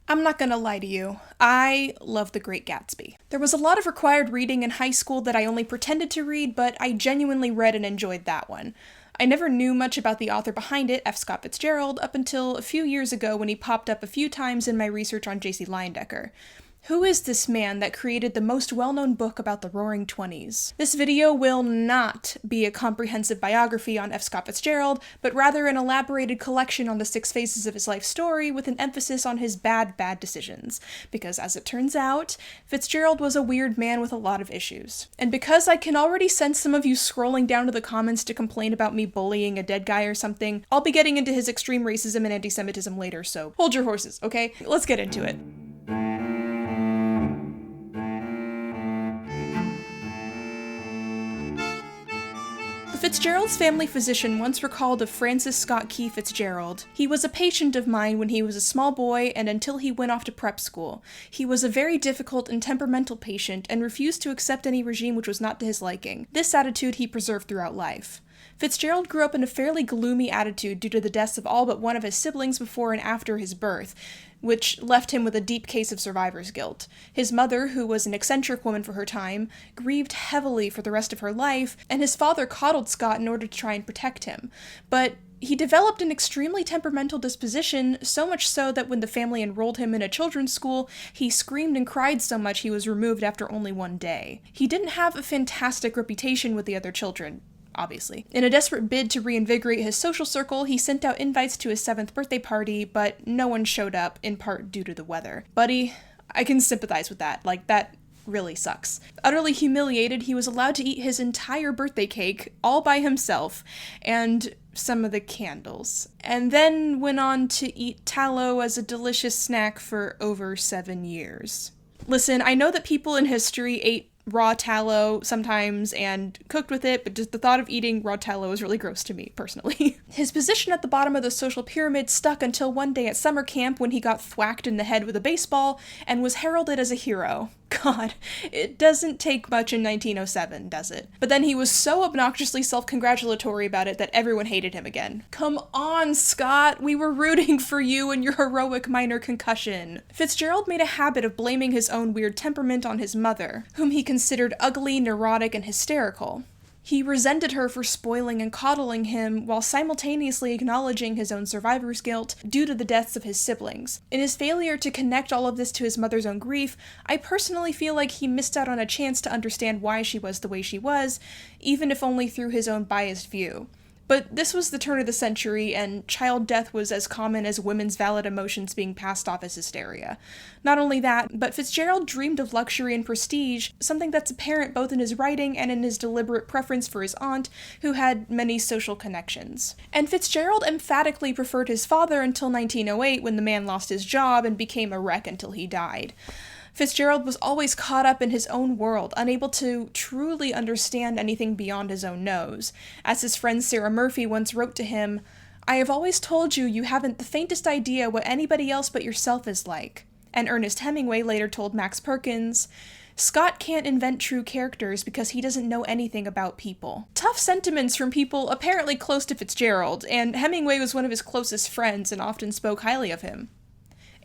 I'm not gonna lie to you, I love The Great Gatsby. There was a lot of required reading in high school that I only pretended to read, but I genuinely read and enjoyed that one. I never knew much about the author behind it, Scott Fitzgerald, up until a few years ago when he popped up a few times in my research on J.C. Leyendecker. Who is this man that created the most well-known book about the Roaring Twenties? This video will not be a comprehensive biography on Scott Fitzgerald, but rather an elaborated collection on the 6 phases of his life story with an emphasis on his bad decisions. Because as it turns out, Fitzgerald was a weird man with a lot of issues. And because I can already sense some of you scrolling down to the comments to complain about me bullying a dead guy or something, I'll be getting into his extreme racism and anti-Semitism later, so hold your horses, okay? Let's get into it. The Fitzgerald's family physician once recalled of Francis Scott Key Fitzgerald. He was a patient of mine when he was a small boy and until he went off to prep school. He was a very difficult and temperamental patient and refused to accept any regime which was not to his liking. This attitude he preserved throughout life. Fitzgerald grew up in a fairly gloomy attitude due to the deaths of all but one of his siblings before and after his birth, which left him with a deep case of survivor's guilt. His mother, who was an eccentric woman for her time, grieved heavily for the rest of her life, and his father coddled Scott in order to try and protect him. But he developed an extremely temperamental disposition, so much so that when the family enrolled him in a children's school, he screamed and cried so much he was removed after only 1 day. He didn't have a fantastic reputation with the other children, obviously. In a desperate bid to reinvigorate his social circle, he sent out invites to his 7th birthday party, but no one showed up, in part due to the weather. Buddy, I can sympathize with that. That really sucks. Utterly humiliated, he was allowed to eat his entire birthday cake all by himself, and some of the candles, and then went on to eat tallow as a delicious snack for over 7 years. Listen, I know that people in history ate raw tallow sometimes and cooked with it, but just the thought of eating raw tallow is really gross to me, personally. His position at the bottom of the social pyramid stuck until one day at summer camp when he got thwacked in the head with a baseball and was heralded as a hero. God, it doesn't take much in 1907, does it? But then he was so obnoxiously self-congratulatory about it that everyone hated him again. Come on, Scott, we were rooting for you and your heroic minor concussion. Fitzgerald made a habit of blaming his own weird temperament on his mother, whom he considered ugly, neurotic, and hysterical. He resented her for spoiling and coddling him while simultaneously acknowledging his own survivor's guilt due to the deaths of his siblings. In his failure to connect all of this to his mother's own grief, I personally feel like he missed out on a chance to understand why she was the way she was, even if only through his own biased view. But this was the turn of the century, and child death was as common as women's valid emotions being passed off as hysteria. Not only that, but Fitzgerald dreamed of luxury and prestige, something that's apparent both in his writing and in his deliberate preference for his aunt, who had many social connections. And Fitzgerald emphatically preferred his father until 1908, when the man lost his job and became a wreck until he died. Fitzgerald was always caught up in his own world, unable to truly understand anything beyond his own nose. As his friend Sarah Murphy once wrote to him, "I have always told you you haven't the faintest idea what anybody else but yourself is like." And Ernest Hemingway later told Max Perkins, "Scott can't invent true characters because he doesn't know anything about people." Tough sentiments from people apparently close to Fitzgerald, and Hemingway was one of his closest friends and often spoke highly of him.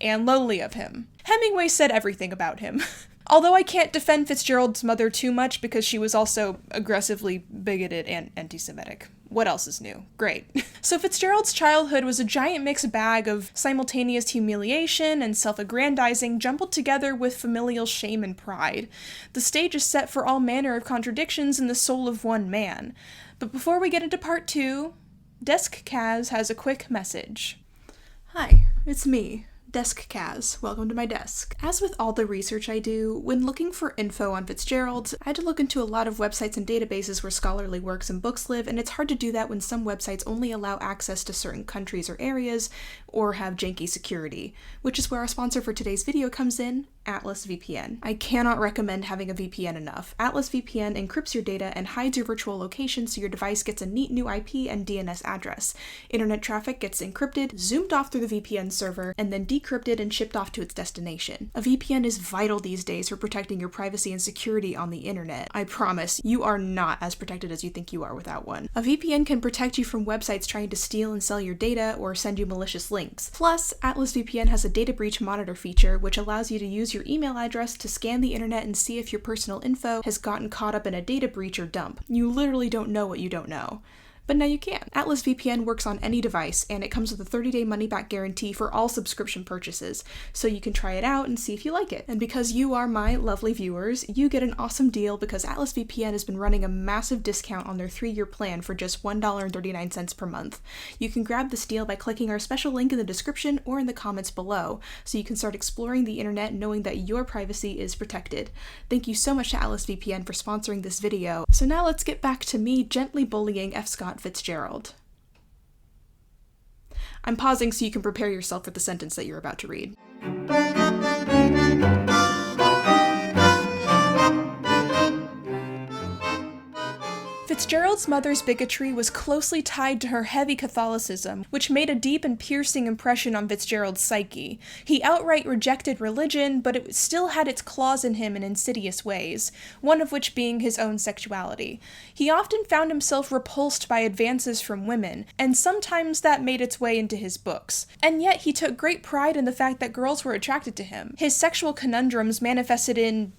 And lowly of him. Hemingway said everything about him. Although I can't defend Fitzgerald's mother too much because she was also aggressively bigoted and anti-Semitic. What else is new? Great. So Fitzgerald's childhood was a giant mixed bag of simultaneous humiliation and self-aggrandizing jumbled together with familial shame and pride. The stage is set for all manner of contradictions in the soul of one man. But before we get into part 2, Desk Kaz has a quick message. Hi, it's me. Desk Kaz. Welcome to my desk. As with all the research I do, when looking for info on Fitzgerald, I had to look into a lot of websites and databases where scholarly works and books live, and it's hard to do that when some websites only allow access to certain countries or areas, or have janky security, which is where our sponsor for today's video comes in, Atlas VPN. I cannot recommend having a VPN enough. Atlas VPN encrypts your data and hides your virtual location so your device gets a neat new IP and DNS address. Internet traffic gets encrypted, zoomed off through the VPN server, and then decrypted decrypted and shipped off to its destination. A VPN is vital these days for protecting your privacy and security on the internet. I promise, you are not as protected as you think you are without one. A VPN can protect you from websites trying to steal and sell your data or send you malicious links. Plus, Atlas VPN has a data breach monitor feature which allows you to use your email address to scan the internet and see if your personal info has gotten caught up in a data breach or dump. You literally don't know what you don't know. But now you can. Atlas VPN works on any device, and it comes with a 30-day money-back guarantee for all subscription purchases, so you can try it out and see if you like it. And because you are my lovely viewers, you get an awesome deal because Atlas VPN has been running a massive discount on their 3-year plan for just $1.39 per month. You can grab this deal by clicking our special link in the description or in the comments below, so you can start exploring the internet knowing that your privacy is protected. Thank you so much to Atlas VPN for sponsoring this video. So now let's get back to me gently bullying F. Scott Fitzgerald. I'm pausing so you can prepare yourself for the sentence that you're about to read. Fitzgerald's mother's bigotry was closely tied to her heavy Catholicism, which made a deep and piercing impression on Fitzgerald's psyche. He outright rejected religion, but it still had its claws in him in insidious ways, one of which being his own sexuality. He often found himself repulsed by advances from women, and sometimes that made its way into his books. And yet he took great pride in the fact that girls were attracted to him. His sexual conundrums manifested in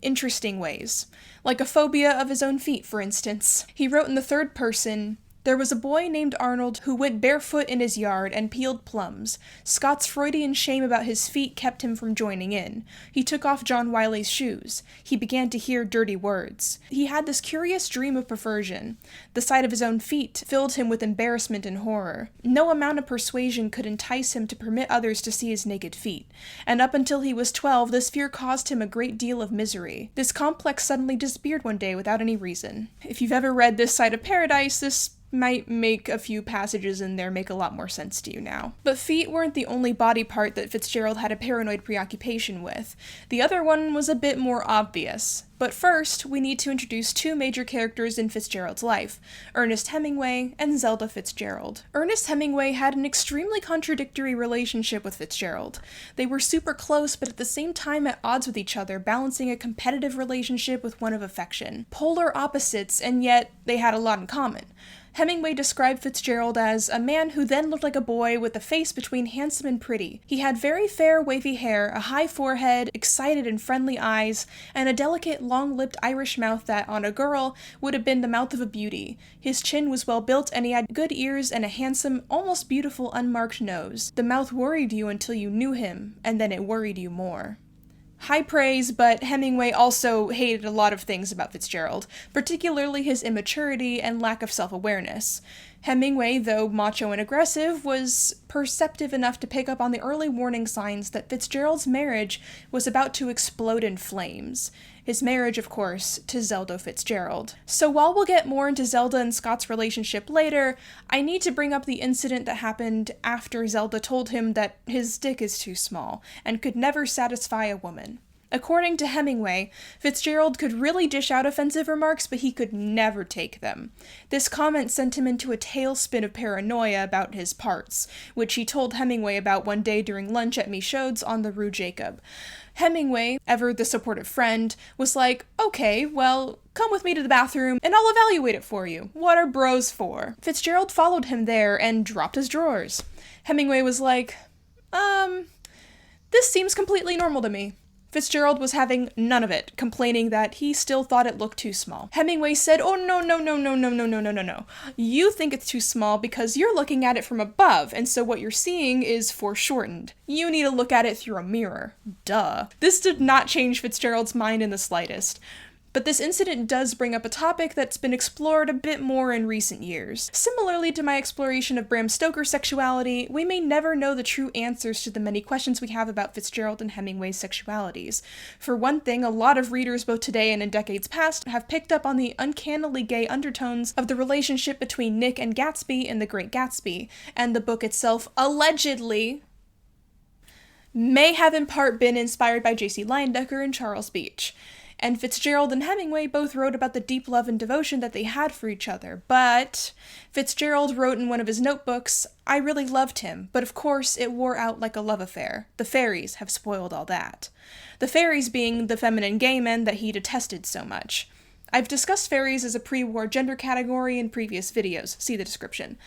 interesting ways, like a phobia of his own feet, for instance. He wrote in the third person, "There was a boy named Arnold who went barefoot in his yard and peeled plums. Scott's Freudian shame about his feet kept him from joining in. He took off John Wiley's shoes. He began to hear dirty words. He had this curious dream of perversion. The sight of his own feet filled him with embarrassment and horror. No amount of persuasion could entice him to permit others to see his naked feet. And up until he was 12, this fear caused him a great deal of misery. This complex suddenly disappeared one day without any reason." If you've ever read This Side of Paradise, this might make a few passages in there make a lot more sense to you now. But feet weren't the only body part that Fitzgerald had a paranoid preoccupation with. The other one was a bit more obvious. But first, we need to introduce two major characters in Fitzgerald's life, Ernest Hemingway and Zelda Fitzgerald. Ernest Hemingway had an extremely contradictory relationship with Fitzgerald. They were super close, but at the same time at odds with each other, balancing a competitive relationship with one of affection. Polar opposites, and yet they had a lot in common. Hemingway described Fitzgerald as a man who then looked like a boy with a face between handsome and pretty. He had very fair, wavy hair, a high forehead, excited and friendly eyes, and a delicate, long-lipped Irish mouth that, on a girl, would have been the mouth of a beauty. His chin was well built, and he had good ears and a handsome, almost beautiful, unmarked nose. The mouth worried you until you knew him, and then it worried you more. High praise, but Hemingway also hated a lot of things about Fitzgerald, particularly his immaturity and lack of self-awareness. Hemingway, though macho and aggressive, was perceptive enough to pick up on the early warning signs that Fitzgerald's marriage was about to explode in flames. His marriage, of course, to Zelda Fitzgerald. So while we'll get more into Zelda and Scott's relationship later, I need to bring up the incident that happened after Zelda told him that his dick is too small and could never satisfy a woman. According to Hemingway, Fitzgerald could really dish out offensive remarks, but he could never take them. This comment sent him into a tailspin of paranoia about his parts, which he told Hemingway about one day during lunch at Michaud's on the Rue Jacob. Hemingway, ever the supportive friend, was like, "Okay, well, come with me to the bathroom and I'll evaluate it for you. What are bros for?" Fitzgerald followed him there and dropped his drawers. Hemingway was like, "This seems completely normal to me." Fitzgerald was having none of it, complaining that he still thought it looked too small. Hemingway said, "Oh, no. You think it's too small because you're looking at it from above, and so what you're seeing is foreshortened. You need to look at it through a mirror. Duh." This did not change Fitzgerald's mind in the slightest. But this incident does bring up a topic that's been explored a bit more in recent years. Similarly to my exploration of Bram Stoker's sexuality, we may never know the true answers to the many questions we have about Fitzgerald and Hemingway's sexualities. For one thing, a lot of readers both today and in decades past have picked up on the uncannily gay undertones of the relationship between Nick and Gatsby in The Great Gatsby, and the book itself allegedly may have in part been inspired by J.C. Leyendecker and Charles Beach. And Fitzgerald and Hemingway both wrote about the deep love and devotion that they had for each other, but Fitzgerald wrote in one of his notebooks, "I really loved him, but of course it wore out like a love affair. The fairies have spoiled all that." The fairies being the feminine gay men that he detested so much. I've discussed fairies as a pre-war gender category in previous videos, see the description.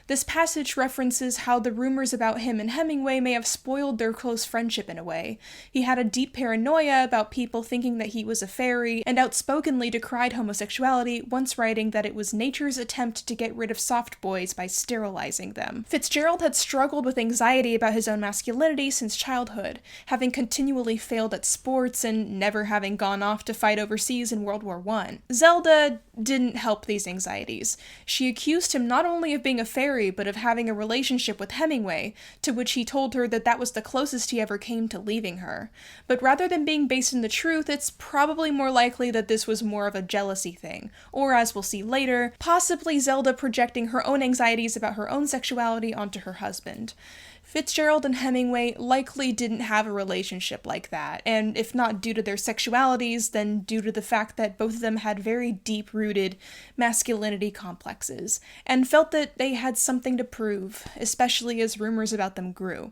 This passage references how the rumors about him and Hemingway may have spoiled their close friendship in a way. He had a deep paranoia about people thinking that he was a fairy, and outspokenly decried homosexuality, once writing that it was nature's attempt to get rid of soft boys by sterilizing them. Fitzgerald had struggled with anxiety about his own masculinity since childhood, having continually failed at sports and never having gone off to fight overseas in World War I. Zelda didn't help these anxieties. She accused him not only of being a fairy, but of having a relationship with Hemingway, to which he told her that that was the closest he ever came to leaving her. But rather than being based in the truth, it's probably more likely that this was more of a jealousy thing, or as we'll see later, possibly Zelda projecting her own anxieties about her own sexuality onto her husband. Fitzgerald and Hemingway likely didn't have a relationship like that, and if not due to their sexualities, then due to the fact that both of them had very deep-rooted masculinity complexes, and felt that they had something to prove, especially as rumors about them grew.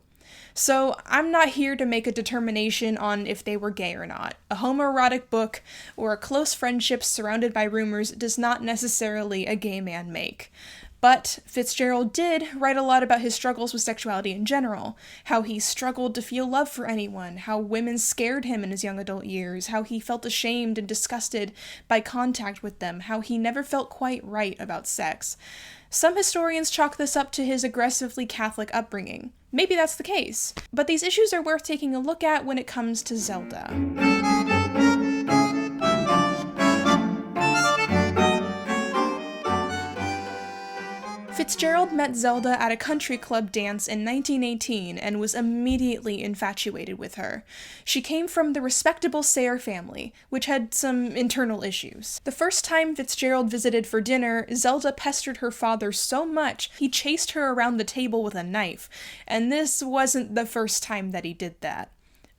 So I'm not here to make a determination on if they were gay or not. A homoerotic book or a close friendship surrounded by rumors does not necessarily a gay man make. But Fitzgerald did write a lot about his struggles with sexuality in general, how he struggled to feel love for anyone, how women scared him in his young adult years, how he felt ashamed and disgusted by contact with them, how he never felt quite right about sex. Some historians chalk this up to his aggressively Catholic upbringing. Maybe that's the case, but these issues are worth taking a look at when it comes to Zelda. Fitzgerald met Zelda at a country club dance in 1918 and was immediately infatuated with her. She came from the respectable Sayre family, which had some internal issues. The first time Fitzgerald visited for dinner, Zelda pestered her father so much he chased her around the table with a knife, and this wasn't the first time that he did that.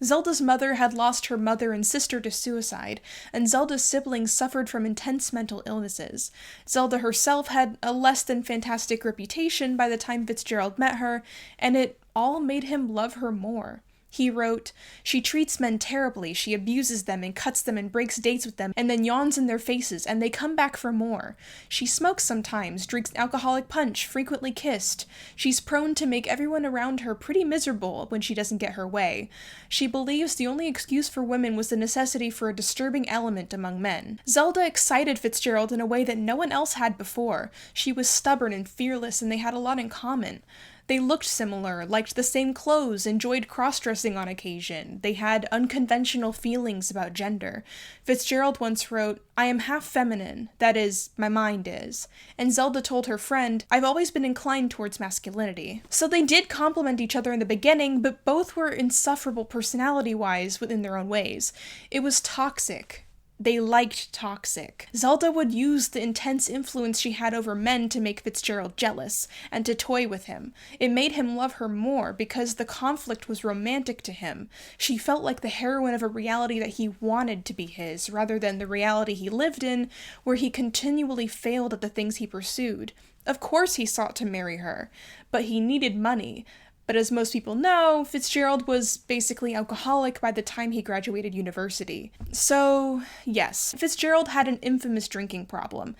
Zelda's mother had lost her mother and sister to suicide, and Zelda's siblings suffered from intense mental illnesses. Zelda herself had a less than fantastic reputation by the time Fitzgerald met her, and it all made him love her more. He wrote, "She treats men terribly, she abuses them and cuts them and breaks dates with them and then yawns in their faces and they come back for more. She smokes sometimes, drinks alcoholic punch, frequently kissed. She's prone to make everyone around her pretty miserable when she doesn't get her way. She believes the only excuse for women was the necessity for a disturbing element among men." Zelda excited Fitzgerald in a way that no one else had before. She was stubborn and fearless and they had a lot in common. They looked similar, liked the same clothes, enjoyed cross-dressing on occasion. They had unconventional feelings about gender. Fitzgerald once wrote, "I am half feminine, that is, my mind is." And Zelda told her friend, "I've always been inclined towards masculinity." So they did complement each other in the beginning, but both were insufferable personality-wise within their own ways. It was toxic. They liked toxic. Zelda would use the intense influence she had over men to make Fitzgerald jealous, and to toy with him. It made him love her more, because the conflict was romantic to him. She felt like the heroine of a reality that he wanted to be his, rather than the reality he lived in, where he continually failed at the things he pursued. Of course he sought to marry her, but he needed money. But as most people know, Fitzgerald was basically alcoholic by the time he graduated university. So, yes, Fitzgerald had an infamous drinking problem.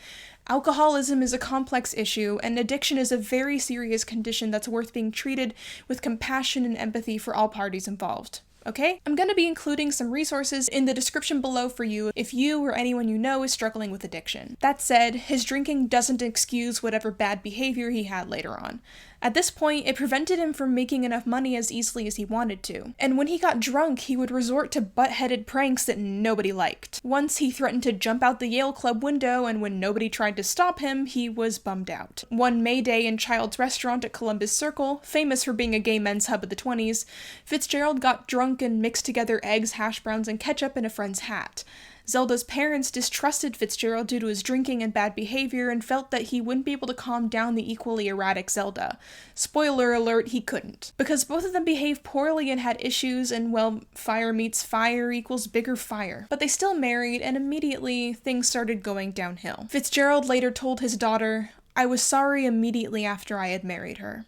Alcoholism is a complex issue, and addiction is a very serious condition that's worth being treated with compassion and empathy for all parties involved. Okay? I'm going to be including some resources in the description below for you if you or anyone you know is struggling with addiction. That said, his drinking doesn't excuse whatever bad behavior he had later on. At this point, it prevented him from making enough money as easily as he wanted to. And when he got drunk, he would resort to butt-headed pranks that nobody liked. Once he threatened to jump out the Yale Club window, and when nobody tried to stop him, he was bummed out. One May Day in Child's Restaurant at Columbus Circle, famous for being a gay men's hub of the 20s, Fitzgerald got drunk and mixed together eggs, hash browns, and ketchup in a friend's hat. Zelda's parents distrusted Fitzgerald due to his drinking and bad behavior and felt that he wouldn't be able to calm down the equally erratic Zelda. Spoiler alert, he couldn't. Because both of them behaved poorly and had issues, and well, fire meets fire equals bigger fire. But they still married, and immediately things started going downhill. Fitzgerald later told his daughter, "I was sorry immediately after I had married her."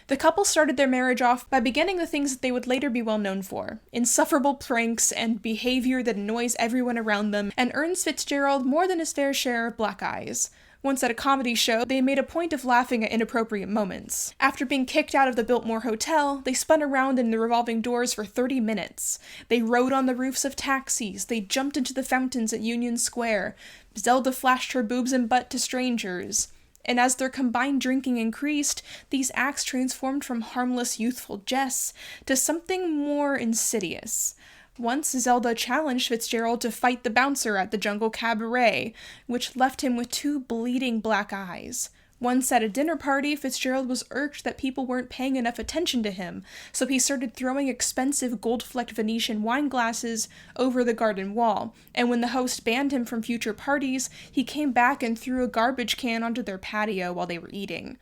The couple started their marriage off by beginning the things that they would later be well known for: insufferable pranks and behavior that annoys everyone around them and earns Fitzgerald more than his fair share of black eyes. Once at a comedy show, they made a point of laughing at inappropriate moments. After being kicked out of the Biltmore Hotel, they spun around in the revolving doors for 30 minutes. They rode on the roofs of taxis, they jumped into the fountains at Union Square. Zelda flashed her boobs and butt to strangers. And as their combined drinking increased, these acts transformed from harmless youthful jests to something more insidious. Once, Zelda challenged Fitzgerald to fight the bouncer at the Jungle Cabaret, which left him with 2 bleeding black eyes. Once at a dinner party, Fitzgerald was irked that people weren't paying enough attention to him, so he started throwing expensive gold-flecked Venetian wine glasses over the garden wall, and when the host banned him from future parties, he came back and threw a garbage can onto their patio while they were eating.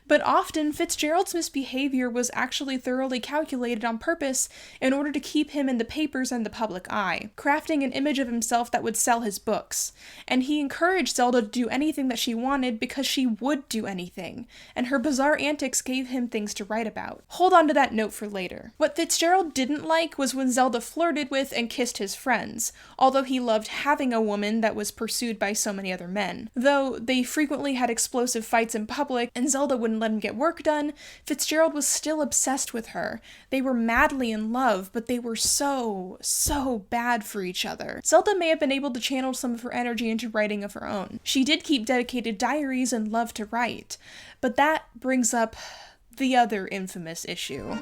But often, Fitzgerald's misbehavior was actually thoroughly calculated on purpose in order to keep him in the papers and the public eye, crafting an image of himself that would sell his books. And he encouraged Zelda to do anything that she wanted because she would do anything, and her bizarre antics gave him things to write about. Hold on to that note for later. What Fitzgerald didn't like was when Zelda flirted with and kissed his friends, although he loved having a woman that was pursued by so many other men. Though they frequently had explosive fights in public, and Zelda wouldn't let him get work done, Fitzgerald was still obsessed with her. They were madly in love, but they were so bad for each other. Zelda may have been able to channel some of her energy into writing of her own. She did keep dedicated diaries and loved to write, but that brings up the other infamous issue.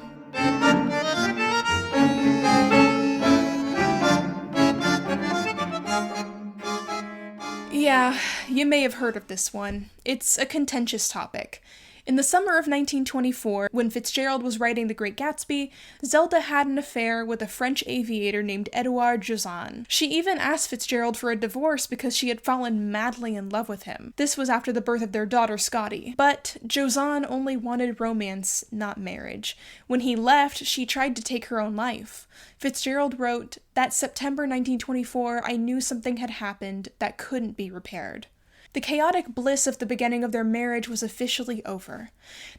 Yeah, you may have heard of this one. It's a contentious topic. In the summer of 1924, when Fitzgerald was writing The Great Gatsby, Zelda had an affair with a French aviator named Edouard Jozan. She even asked Fitzgerald for a divorce because she had fallen madly in love with him. This was after the birth of their daughter Scotty. But Jozan only wanted romance, not marriage. When he left, she tried to take her own life. Fitzgerald wrote, "That September 1924, I knew something had happened that couldn't be repaired." The chaotic bliss of the beginning of their marriage was officially over.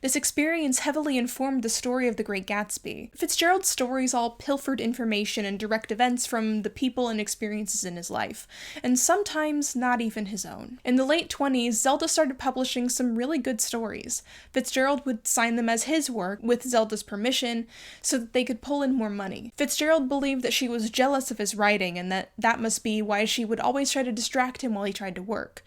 This experience heavily informed the story of The Great Gatsby. Fitzgerald's stories all pilfered information and direct events from the people and experiences in his life, and sometimes not even his own. In the late 20s, Zelda started publishing some really good stories. Fitzgerald would sign them as his work, with Zelda's permission, so that they could pull in more money. Fitzgerald believed that she was jealous of his writing, and that must be why she would always try to distract him while he tried to work.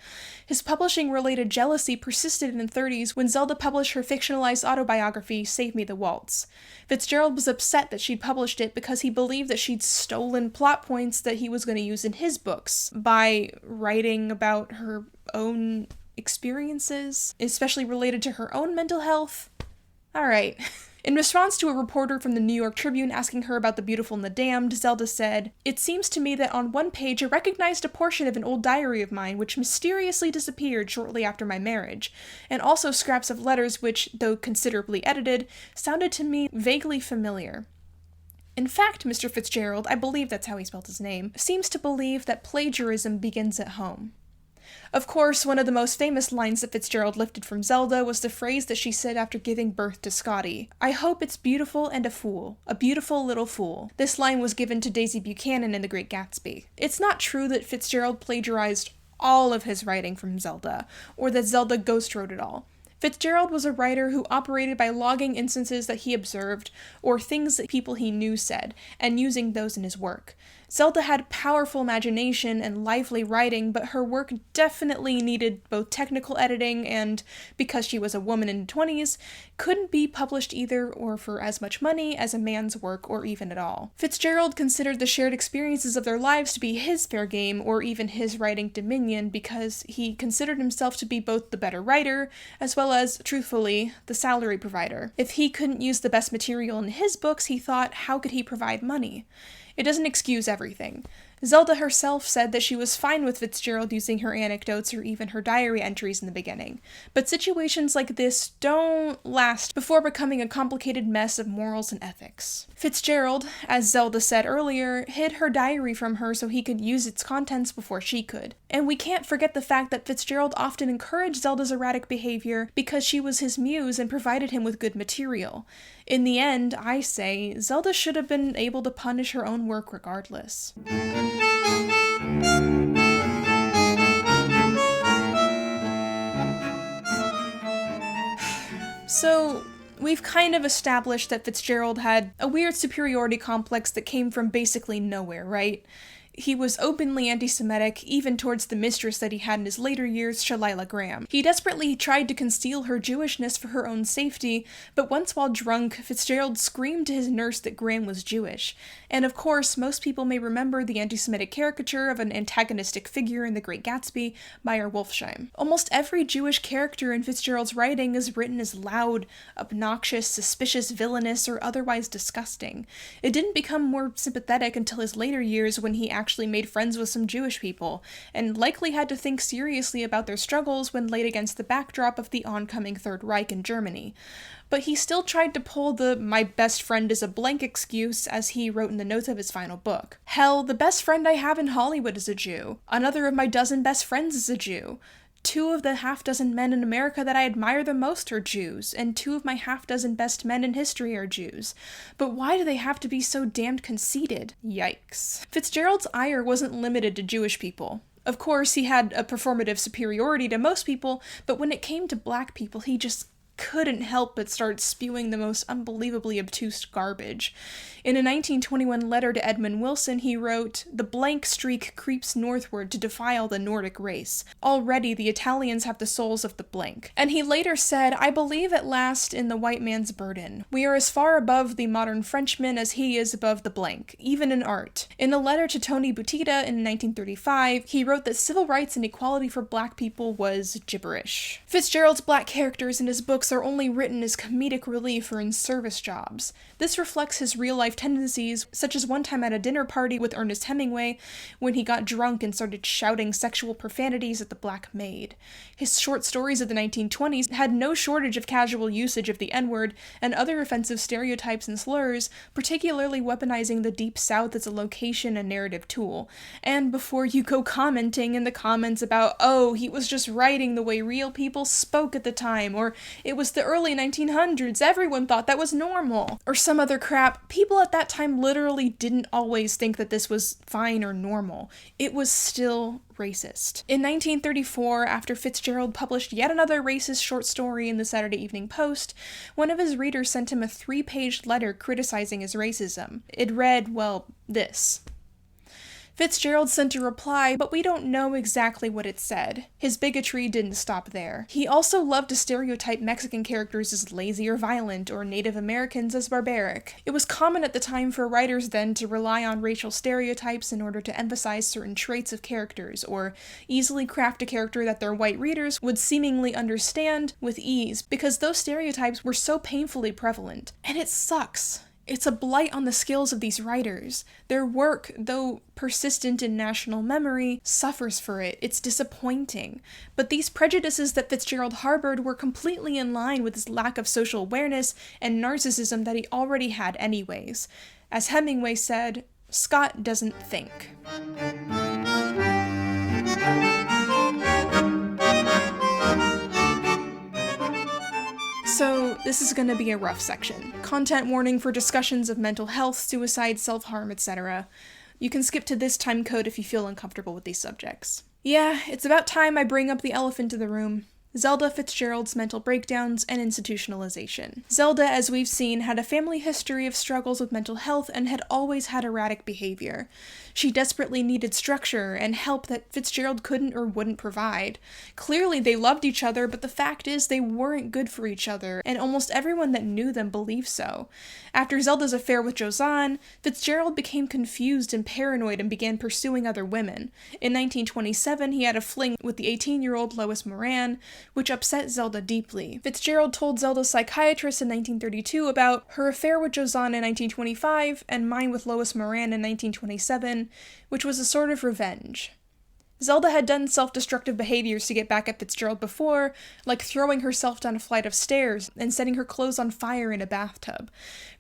His publishing-related jealousy persisted in the 30s when Zelda published her fictionalized autobiography, Save Me the Waltz. Fitzgerald was upset that she'd published it because he believed that she'd stolen plot points that he was going to use in his books by writing about her own experiences, especially related to her own mental health. Alright. In response to a reporter from the New York Tribune asking her about The Beautiful and the Damned, Zelda said, "It seems to me that on one page I recognized a portion of an old diary of mine which mysteriously disappeared shortly after my marriage, and also scraps of letters which, though considerably edited, sounded to me vaguely familiar." In fact, Mr. Fitzgerald, I believe that's how he spelled his name, seems to believe that plagiarism begins at home. Of course, one of the most famous lines that Fitzgerald lifted from Zelda was the phrase that she said after giving birth to Scotty. "I hope it's beautiful and a fool. A beautiful little fool." This line was given to Daisy Buchanan in The Great Gatsby. It's not true that Fitzgerald plagiarized all of his writing from Zelda, or that Zelda ghostwrote it all. Fitzgerald was a writer who operated by logging instances that he observed, or things that people he knew said, and using those in his work. Zelda had powerful imagination and lively writing, but her work definitely needed both technical editing and, because she was a woman in the 20s, couldn't be published either or for as much money as a man's work or even at all. Fitzgerald considered the shared experiences of their lives to be his fair game or even his writing dominion because he considered himself to be both the better writer as well as, truthfully, the salary provider. If he couldn't use the best material in his books, he thought, how could he provide money? It doesn't excuse everything. Zelda herself said that she was fine with Fitzgerald using her anecdotes or even her diary entries in the beginning, but situations like this don't last before becoming a complicated mess of morals and ethics. Fitzgerald, as Zelda said earlier, hid her diary from her so he could use its contents before she could. And we can't forget the fact that Fitzgerald often encouraged Zelda's erratic behavior because she was his muse and provided him with good material. In the end, I say, Zelda should have been able to punish her own work regardless. So, we've kind of established that Fitzgerald had a weird superiority complex that came from basically nowhere, right? He was openly anti-Semitic, even towards the mistress that he had in his later years, Shalila Graham. He desperately tried to conceal her Jewishness for her own safety, but once while drunk, Fitzgerald screamed to his nurse that Graham was Jewish. And of course, most people may remember the anti-Semitic caricature of an antagonistic figure in The Great Gatsby, Meyer Wolfsheim. Almost every Jewish character in Fitzgerald's writing is written as loud, obnoxious, suspicious, villainous, or otherwise disgusting. It didn't become more sympathetic until his later years when he actually made friends with some Jewish people, and likely had to think seriously about their struggles when laid against the backdrop of the oncoming Third Reich in Germany. But he still tried to pull the "my best friend is a blank" excuse, as he wrote in the notes of his final book. Hell, the best friend I have in Hollywood is a Jew. Another of my dozen best friends is a Jew. 2 of the half-dozen men in America that I admire the most are Jews, and 2 of my half-dozen best men in history are Jews. But why do they have to be so damned conceited? Yikes. Fitzgerald's ire wasn't limited to Jewish people. Of course, he had a performative superiority to most people, but when it came to black people, he just couldn't help but start spewing the most unbelievably obtuse garbage. In a 1921 letter to Edmund Wilson, he wrote, "The blank streak creeps northward to defile the Nordic race. Already the Italians have the souls of the blank." And he later said, "I believe at last in the white man's burden. We are as far above the modern Frenchman as he is above the blank, even in art." In a letter to Tony Butita in 1935, he wrote that civil rights and equality for black people was gibberish. Fitzgerald's black characters in his books are only written as comedic relief or in service jobs. This reflects his real-life tendencies, such as one time at a dinner party with Ernest Hemingway, when he got drunk and started shouting sexual profanities at the black maid. His short stories of the 1920s had no shortage of casual usage of the N-word and other offensive stereotypes and slurs, particularly weaponizing the Deep South as a location and narrative tool. And before you go commenting in the comments about, oh, he was just writing the way real people spoke at the time, or it was the early 1900s, everyone thought that was normal, or some other crap, people at that time literally didn't always think that this was fine or normal. It was still racist. In 1934, after Fitzgerald published yet another racist short story in the Saturday Evening Post, one of his readers sent him a 3-page letter criticizing his racism. It read, well, this. Fitzgerald sent a reply, but we don't know exactly what it said. His bigotry didn't stop there. He also loved to stereotype Mexican characters as lazy or violent, or Native Americans as barbaric. It was common at the time for writers then to rely on racial stereotypes in order to emphasize certain traits of characters, or easily craft a character that their white readers would seemingly understand with ease, because those stereotypes were so painfully prevalent. And it sucks. It's a blight on the skills of these writers. Their work, though persistent in national memory, suffers for it. It's disappointing. But these prejudices that Fitzgerald harbored were completely in line with his lack of social awareness and narcissism that he already had anyways. As Hemingway said, Scott doesn't think. So, this is gonna be a rough section. Content warning for discussions of mental health, suicide, self-harm, etc. You can skip to this time code if you feel uncomfortable with these subjects. Yeah, it's about time I bring up the elephant in the room. Zelda Fitzgerald's mental breakdowns and institutionalization. Zelda, as we've seen, had a family history of struggles with mental health and had always had erratic behavior. She desperately needed structure and help that Fitzgerald couldn't or wouldn't provide. Clearly they loved each other, but the fact is they weren't good for each other, and almost everyone that knew them believed so. After Zelda's affair with Josanne, Fitzgerald became confused and paranoid and began pursuing other women. In 1927, he had a fling with the 18-year-old Lois Moran, which upset Zelda deeply. Fitzgerald told Zelda's psychiatrist in 1932 about her affair with Josanna in 1925 and mine with Lois Moran in 1927, which was a sort of revenge. Zelda had done self-destructive behaviors to get back at Fitzgerald before, like throwing herself down a flight of stairs and setting her clothes on fire in a bathtub.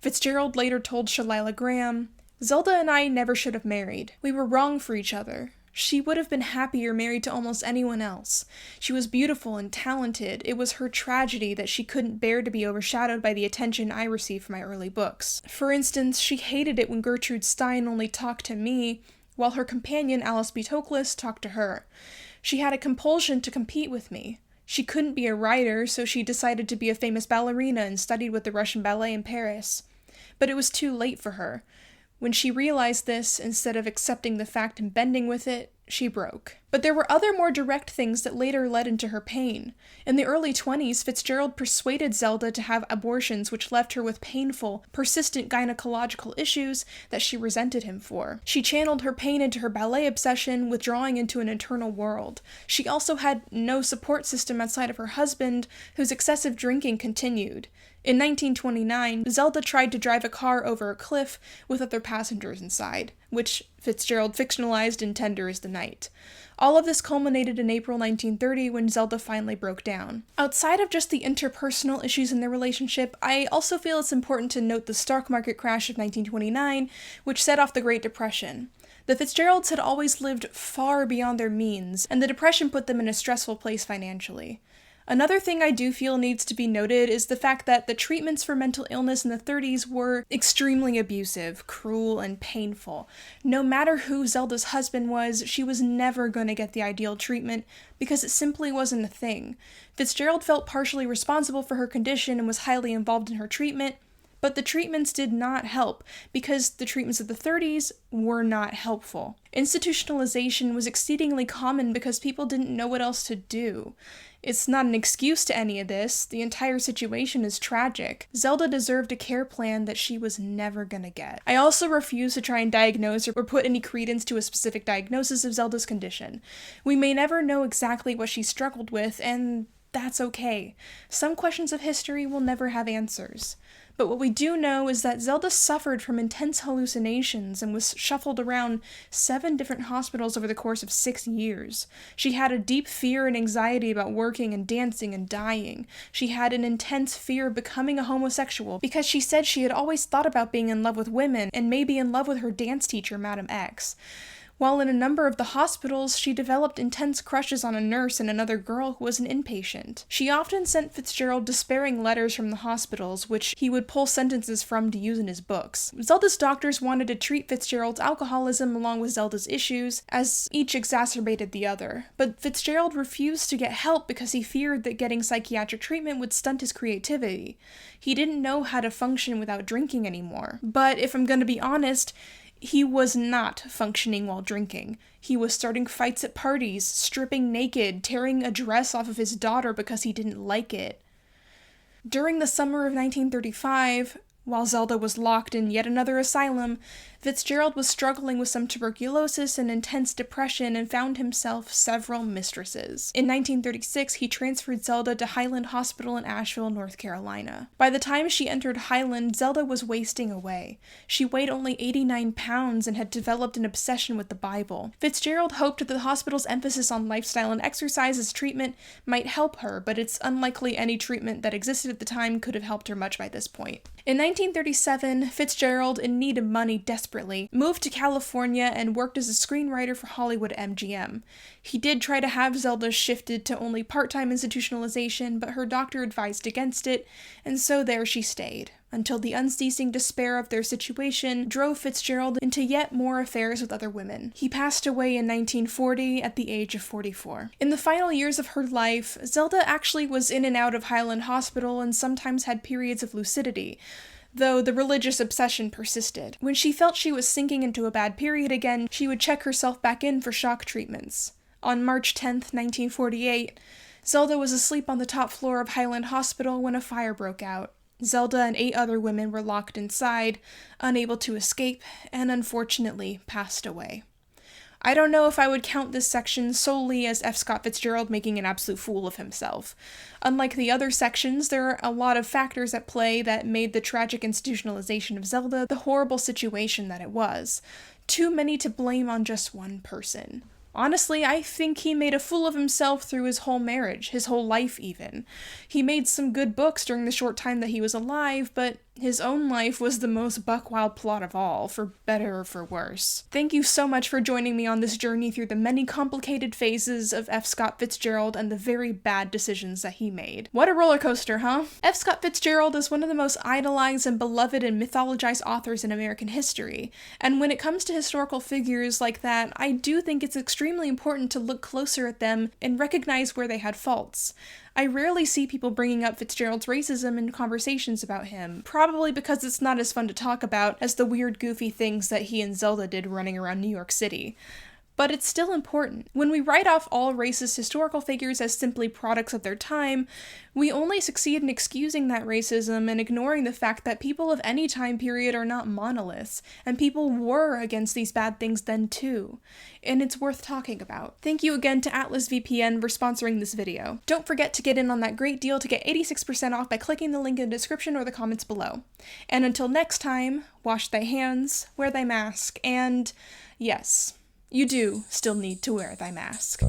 Fitzgerald later told Shalila Graham, "Zelda and I never should have married. We were wrong for each other. She would have been happier married to almost anyone else. She was beautiful and talented. It was her tragedy that she couldn't bear to be overshadowed by the attention I received from my early books. For instance, she hated it when Gertrude Stein only talked to me, while her companion Alice B. Toklas talked to her. She had a compulsion to compete with me. She couldn't be a writer, so she decided to be a famous ballerina and studied with the Russian ballet in Paris. But it was too late for her. When she realized this, instead of accepting the fact and bending with it, she broke. But there were other more direct things that later led into her pain. In the early 20s, Fitzgerald persuaded Zelda to have abortions which left her with painful, persistent gynecological issues that she resented him for. She channeled her pain into her ballet obsession, withdrawing into an internal world. She also had no support system outside of her husband, whose excessive drinking continued. In 1929, Zelda tried to drive a car over a cliff with other passengers inside, which Fitzgerald fictionalized in Tender is the Night. All of this culminated in April 1930 when Zelda finally broke down. Outside of just the interpersonal issues in their relationship, I also feel it's important to note the stock market crash of 1929, which set off the Great Depression. The Fitzgeralds had always lived far beyond their means, and the Depression put them in a stressful place financially. Another thing I do feel needs to be noted is the fact that the treatments for mental illness in the 30s were extremely abusive, cruel, and painful. No matter who Zelda's husband was, she was never going to get the ideal treatment because it simply wasn't a thing. Fitzgerald felt partially responsible for her condition and was highly involved in her treatment, but the treatments did not help because the treatments of the 30s were not helpful. Institutionalization was exceedingly common because people didn't know what else to do. It's not an excuse to any of this. The entire situation is tragic. Zelda deserved a care plan that she was never gonna get. I also refuse to try and diagnose or put any credence to a specific diagnosis of Zelda's condition. We may never know exactly what she struggled with, and that's okay. Some questions of history will never have answers. But what we do know is that Zelda suffered from intense hallucinations and was shuffled around 7 different hospitals over the course of 6 years. She had a deep fear and anxiety about working and dancing and dying. She had an intense fear of becoming a homosexual because she said she had always thought about being in love with women and maybe in love with her dance teacher, Madam X. While in a number of the hospitals, she developed intense crushes on a nurse and another girl who was an inpatient. She often sent Fitzgerald despairing letters from the hospitals, which he would pull sentences from to use in his books. Zelda's doctors wanted to treat Fitzgerald's alcoholism along with Zelda's issues, as each exacerbated the other. But Fitzgerald refused to get help because he feared that getting psychiatric treatment would stunt his creativity. He didn't know how to function without drinking anymore. But if I'm going to be honest, he was not functioning while drinking. He was starting fights at parties, stripping naked, tearing a dress off of his daughter because he didn't like it. During the summer of 1935, while Zelda was locked in yet another asylum, Fitzgerald was struggling with some tuberculosis and intense depression and found himself several mistresses. In 1936, he transferred Zelda to Highland Hospital in Asheville, North Carolina. By the time she entered Highland, Zelda was wasting away. She weighed only 89 pounds and had developed an obsession with the Bible. Fitzgerald hoped that the hospital's emphasis on lifestyle and exercise as treatment might help her, but it's unlikely any treatment that existed at the time could have helped her much by this point. In 1937, Fitzgerald, in need of money desperately, moved to California and worked as a screenwriter for Hollywood MGM. He did try to have Zelda shifted to only part-time institutionalization, but her doctor advised against it, and so there she stayed, until the unceasing despair of their situation drove Fitzgerald into yet more affairs with other women. He passed away in 1940 at the age of 44. In the final years of her life, Zelda actually was in and out of Highland Hospital and sometimes had periods of lucidity, though the religious obsession persisted. When she felt she was sinking into a bad period again, she would check herself back in for shock treatments. On March 10, 1948, Zelda was asleep on the top floor of Highland Hospital when a fire broke out. Zelda and 8 other women were locked inside, unable to escape, and unfortunately passed away. I don't know if I would count this section solely as F. Scott Fitzgerald making an absolute fool of himself. Unlike the other sections, there are a lot of factors at play that made the tragic institutionalization of Zelda the horrible situation that it was. Too many to blame on just one person. Honestly, I think he made a fool of himself through his whole marriage, his whole life even. He made some good books during the short time that he was alive, but his own life was the most buck-wild plot of all, for better or for worse. Thank you so much for joining me on this journey through the many complicated phases of F. Scott Fitzgerald and the very bad decisions that he made. What a roller coaster, huh? F. Scott Fitzgerald is one of the most idolized and beloved and mythologized authors in American history, and when it comes to historical figures like that, I do think it's extremely important to look closer at them and recognize where they had faults. I rarely see people bringing up Fitzgerald's racism in conversations about him, probably because it's not as fun to talk about as the weird, goofy things that he and Zelda did running around New York City. But it's still important. When we write off all racist historical figures as simply products of their time, we only succeed in excusing that racism and ignoring the fact that people of any time period are not monoliths, and people were against these bad things then too. And it's worth talking about. Thank you again to Atlas VPN for sponsoring this video. Don't forget to get in on that great deal to get 86% off by clicking the link in the description or the comments below. And until next time, wash thy hands, wear thy mask, and yes, you do still need to wear thy mask.